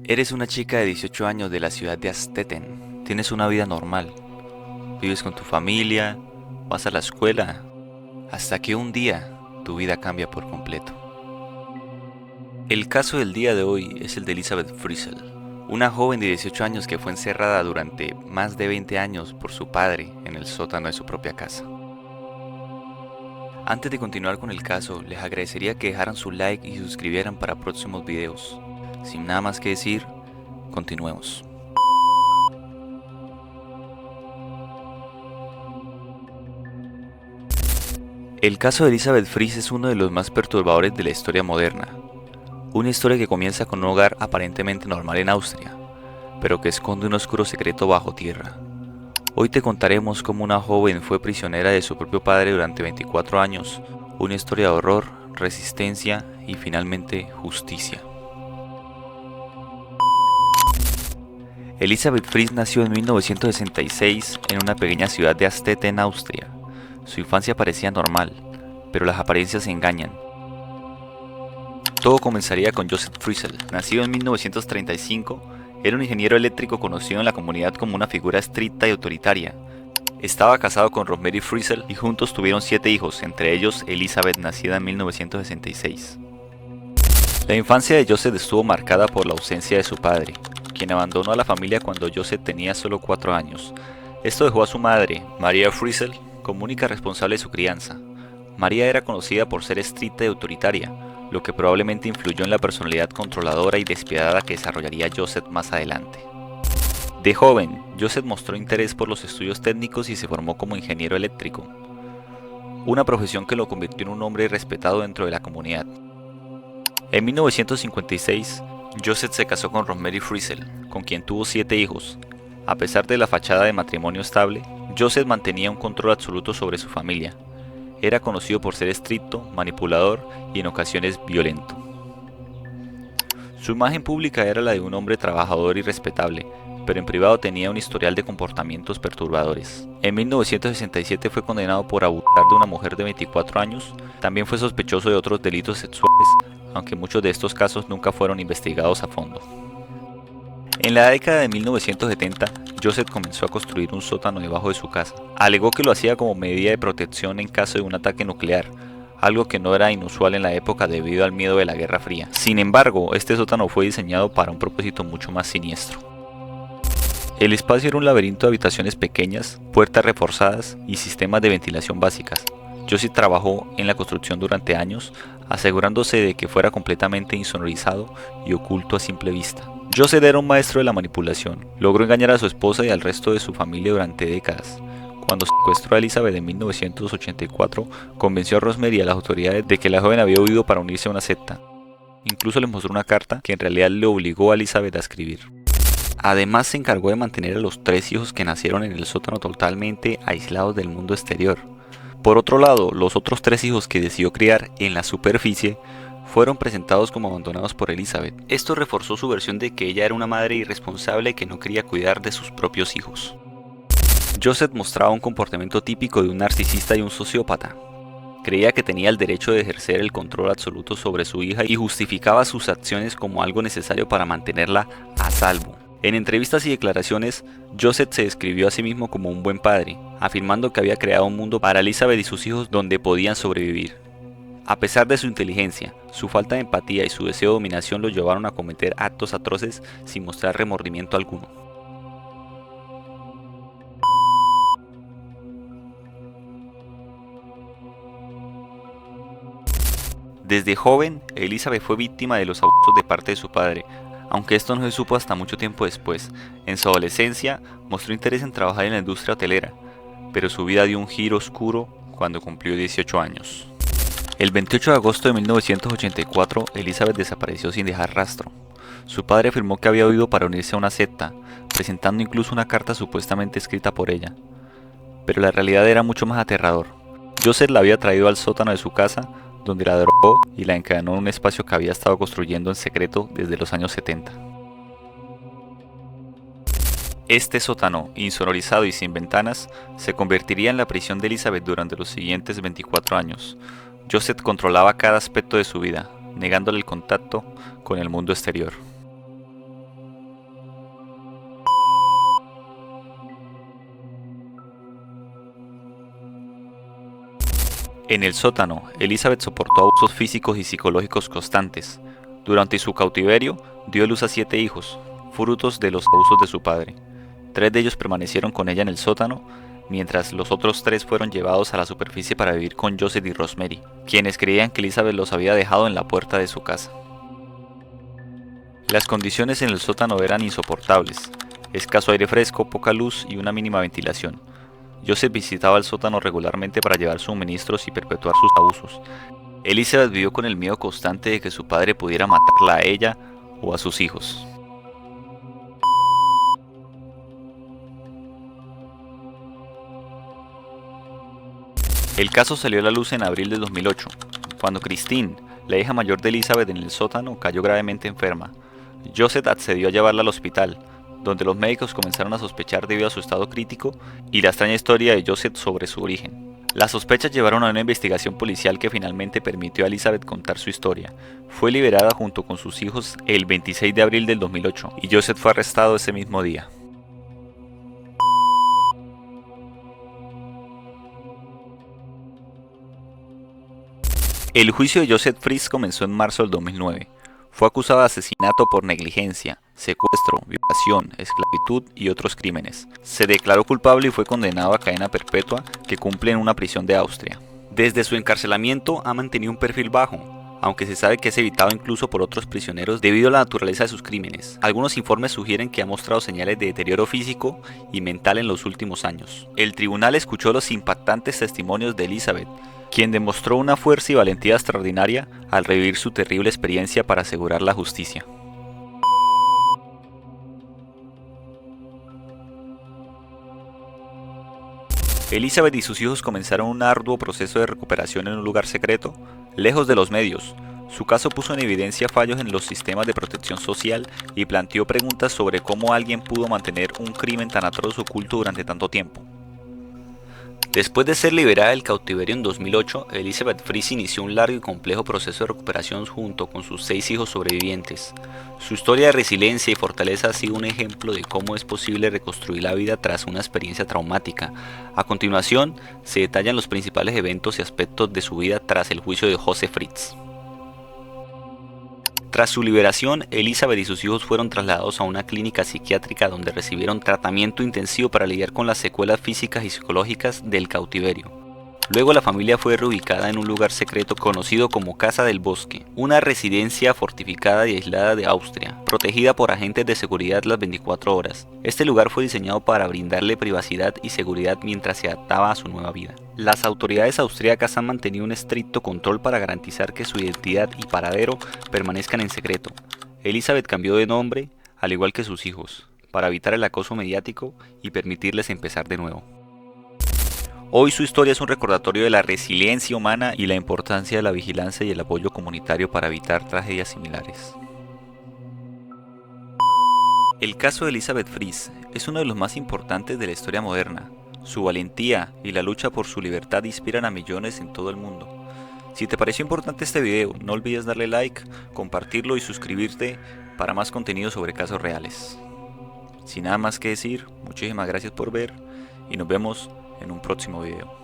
Eres una chica de 18 años de la ciudad de Azteten. Tienes una vida normal. Vives con tu familia, vas a la escuela, hasta que un día tu vida cambia por completo. El caso del día de hoy es el de Elizabeth Frizzell, una joven de 18 años que fue encerrada durante más de 20 años por su padre en el sótano de su propia casa. Antes de continuar con el caso, les agradecería que dejaran su like y se suscribieran para próximos videos. Sin nada más que decir, continuemos. El caso de Elizabeth Friss es uno de los más perturbadores de la historia moderna. Una historia que comienza con un hogar aparentemente normal en Austria, pero que esconde un oscuro secreto bajo tierra. Hoy te contaremos cómo una joven fue prisionera de su propio padre durante 24 años, una historia de horror, resistencia y finalmente justicia. Elizabeth Friss nació en 1966 en una pequeña ciudad de Aztete en Austria. Su infancia parecía normal, pero las apariencias engañan. Todo comenzaría con Joseph Frizzell, nacido en 1935, era un ingeniero eléctrico conocido en la comunidad como una figura estricta y autoritaria. Estaba casado con Rosemary Frizzell y juntos tuvieron 7 hijos, entre ellos Elizabeth, nacida en 1966. La infancia de Joseph estuvo marcada por la ausencia de su padre, quien abandonó a la familia cuando Joseph tenía solo 4 años. Esto dejó a su madre, Maria Frizzell, como única responsable de su crianza. María era conocida por ser estricta y autoritaria, lo que probablemente influyó en la personalidad controladora y despiadada que desarrollaría Joseph más adelante. De joven, Joseph mostró interés por los estudios técnicos y se formó como ingeniero eléctrico, una profesión que lo convirtió en un hombre respetado dentro de la comunidad. En 1956, Joseph se casó con Rosemary Frizzell, con quien tuvo 7 hijos. A pesar de la fachada de matrimonio estable, Joseph mantenía un control absoluto sobre su familia. Era conocido por ser estricto, manipulador y en ocasiones violento. Su imagen pública era la de un hombre trabajador y respetable, pero en privado tenía un historial de comportamientos perturbadores. En 1967 fue condenado por abusar de una mujer de 24 años. También fue sospechoso de otros delitos sexuales, aunque muchos de estos casos nunca fueron investigados a fondo. En la década de 1970, Joseph comenzó a construir un sótano debajo de su casa. Alegó que lo hacía como medida de protección en caso de un ataque nuclear, algo que no era inusual en la época debido al miedo de la Guerra Fría. Sin embargo, este sótano fue diseñado para un propósito mucho más siniestro. El espacio era un laberinto de habitaciones pequeñas, puertas reforzadas y sistemas de ventilación básicas. Joseph trabajó en la construcción durante años, asegurándose de que fuera completamente insonorizado y oculto a simple vista. Joseph era un maestro de la manipulación. Logró engañar a su esposa y al resto de su familia durante décadas. Cuando secuestró a Elizabeth en 1984, convenció a Rosemary y a las autoridades de que la joven había huido para unirse a una secta. Incluso les mostró una carta que en realidad le obligó a Elizabeth a escribir. Además, se encargó de mantener a los 3 hijos que nacieron en el sótano totalmente aislados del mundo exterior. Por otro lado, los otros 3 hijos que decidió criar en la superficie fueron presentados como abandonados por Elizabeth. Esto reforzó su versión de que ella era una madre irresponsable que no quería cuidar de sus propios hijos. Joseph mostraba un comportamiento típico de un narcisista y un sociópata. Creía que tenía el derecho de ejercer el control absoluto sobre su hija y justificaba sus acciones como algo necesario para mantenerla a salvo. En entrevistas y declaraciones, Joseph se describió a sí mismo como un buen padre, afirmando que había creado un mundo para Elizabeth y sus hijos donde podían sobrevivir. A pesar de su inteligencia, su falta de empatía y su deseo de dominación lo llevaron a cometer actos atroces sin mostrar remordimiento alguno. Desde joven, Elizabeth fue víctima de los abusos de parte de su padre, aunque esto no se supo hasta mucho tiempo después. En su adolescencia, mostró interés en trabajar en la industria hotelera, pero su vida dio un giro oscuro cuando cumplió 18 años. El 28 de agosto de 1984, Elizabeth desapareció sin dejar rastro. Su padre afirmó que había huido para unirse a una secta, presentando incluso una carta supuestamente escrita por ella. Pero la realidad era mucho más aterrador. Joseph la había traído al sótano de su casa, donde la drogó y la encadenó en un espacio que había estado construyendo en secreto desde los años 70. Este sótano, insonorizado y sin ventanas, se convertiría en la prisión de Elizabeth durante los siguientes 24 años. Joseph controlaba cada aspecto de su vida, negándole el contacto con el mundo exterior. En el sótano, Elizabeth soportó abusos físicos y psicológicos constantes. Durante su cautiverio, dio a luz a 7 hijos, frutos de los abusos de su padre. 3 de ellos permanecieron con ella en el sótano, mientras los otros 3 fueron llevados a la superficie para vivir con Joseph y Rosemary, quienes creían que Elizabeth los había dejado en la puerta de su casa. Las condiciones en el sótano eran insoportables: escaso aire fresco, poca luz y una mínima ventilación. Joseph visitaba el sótano regularmente para llevar suministros y perpetuar sus abusos. Elizabeth vivió con el miedo constante de que su padre pudiera matarla a ella o a sus hijos. El caso salió a la luz en abril de 2008, cuando Christine, la hija mayor de Elizabeth en el sótano, cayó gravemente enferma. Joseph accedió a llevarla al hospital, donde los médicos comenzaron a sospechar debido a su estado crítico y la extraña historia de Joseph sobre su origen. Las sospechas llevaron a una investigación policial que finalmente permitió a Elizabeth contar su historia. Fue liberada junto con sus hijos el 26 de abril del 2008 y Joseph fue arrestado ese mismo día. El juicio de Joseph Friess comenzó en marzo del 2009. Fue acusado de asesinato por negligencia, secuestro, violación, esclavitud y otros crímenes. Se declaró culpable y fue condenado a cadena perpetua que cumple en una prisión de Austria. Desde su encarcelamiento ha mantenido un perfil bajo, aunque se sabe que es evitado incluso por otros prisioneros debido a la naturaleza de sus crímenes. Algunos informes sugieren que ha mostrado señales de deterioro físico y mental en los últimos años. El tribunal escuchó los impactantes testimonios de Elizabeth, quien demostró una fuerza y valentía extraordinaria al revivir su terrible experiencia para asegurar la justicia. Elizabeth y sus hijos comenzaron un arduo proceso de recuperación en un lugar secreto, lejos de los medios. Su caso puso en evidencia fallos en los sistemas de protección social y planteó preguntas sobre cómo alguien pudo mantener un crimen tan atroz oculto durante tanto tiempo. Después de ser liberada del cautiverio en 2008, Elizabeth Friess inició un largo y complejo proceso de recuperación junto con sus 6 hijos sobrevivientes. Su historia de resiliencia y fortaleza ha sido un ejemplo de cómo es posible reconstruir la vida tras una experiencia traumática. A continuación, se detallan los principales eventos y aspectos de su vida tras el juicio de Joseph Friess. Tras su liberación, Elizabeth y sus hijos fueron trasladados a una clínica psiquiátrica donde recibieron tratamiento intensivo para lidiar con las secuelas físicas y psicológicas del cautiverio. Luego la familia fue reubicada en un lugar secreto conocido como Casa del Bosque, una residencia fortificada y aislada de Austria, protegida por agentes de seguridad las 24 horas. Este lugar fue diseñado para brindarle privacidad y seguridad mientras se adaptaba a su nueva vida. Las autoridades austríacas han mantenido un estricto control para garantizar que su identidad y paradero permanezcan en secreto. Elizabeth cambió de nombre, al igual que sus hijos, para evitar el acoso mediático y permitirles empezar de nuevo. Hoy su historia es un recordatorio de la resiliencia humana y la importancia de la vigilancia y el apoyo comunitario para evitar tragedias similares. El caso de Elizabeth Friess es uno de los más importantes de la historia moderna. Su valentía y la lucha por su libertad inspiran a millones en todo el mundo. Si te pareció importante este video, no olvides darle like, compartirlo y suscribirte para más contenido sobre casos reales. Sin nada más que decir, muchísimas gracias por ver y nos vemos en un próximo video.